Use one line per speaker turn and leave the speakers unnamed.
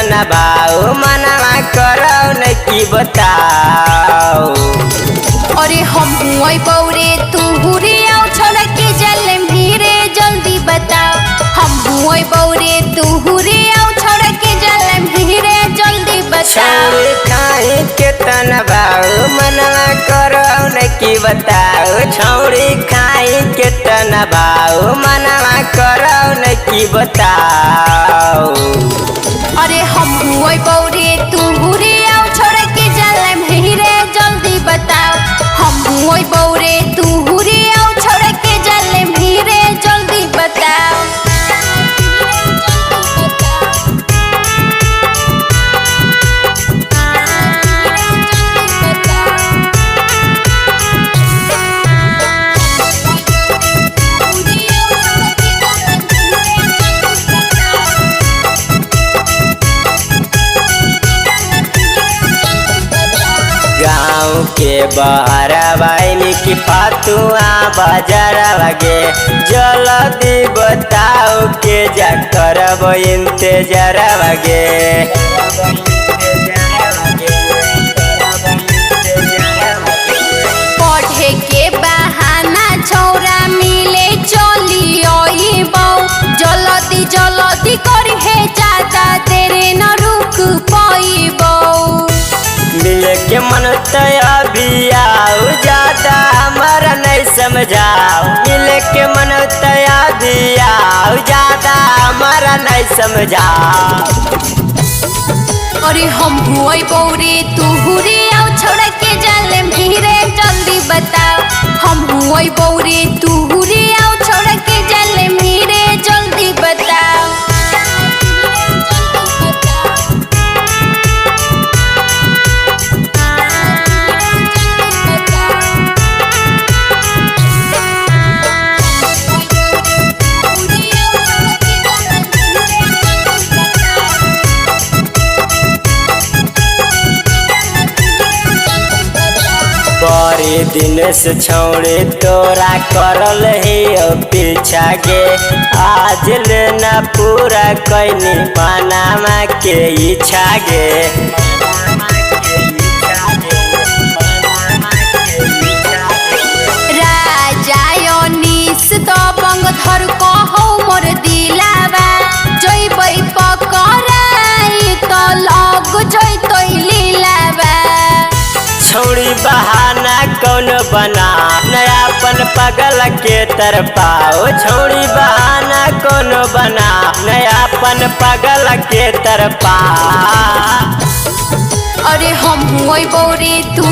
तना भाव मनवा करो न की बताओ।
अरे हम हुए बौरे तू हुरे आओ छोड़ के जल भीरे जल्दी बताओ। हम हुए बौरे तू हुरे आओ छोड़ के जल भीरे जल्दी बताओ।
छौड़ी खाई के तना भाव मनवा करो न की बताओ। छौड़ी खाई के तना भाव मनवा करो न की बताओ।
अरे हम हुए बौरे तू हुरे आओ छोड़ के जल भीरे जल्दी बताओ। हम हुए बौरे तू हुरे आओ छोड़ के जल भीरे जल्दी बताओ।
गाँव के बहराबाई में की पातुआ बाजार लगे। जल्दी बताओ के जा करब इंतजार लगे।
पढ़े के बहाना छौरा मिले चली अइबौ। जल्दी जल्दी करहे ज्यादा देरे न रुक पाइबौ।
मिले के मन तो अभी आओ ज्यादा हमारा नहीं समझाओ। मिले के मन तो अभी आओ ज्यादा हमारा नहीं समझाओ।
अरे हम हुए बौरे तू हुरे आओ छोड़ के जल भीरे जल्दी बताओ। हम हुए बौरे तू हुरे आओ छोड़ के जल भीरे जल्दी बताओ।
बड़ी दिन से छौड़े तोरा करल है पीछा गे। आज लेना पूरा कैनी पनामा के इच्छा गे।
राजा अनीस दबंग धर कहो मोर दिलावा। जइबै पकड़ाई त लग जइतै लीलावा।
छौड़ी बहाना कौन बना नयापन पगल के तरफाओ। छौड़ी बहाना कौन बना नयापन पगल के तरफा।
अरे हम हुए बौरे तू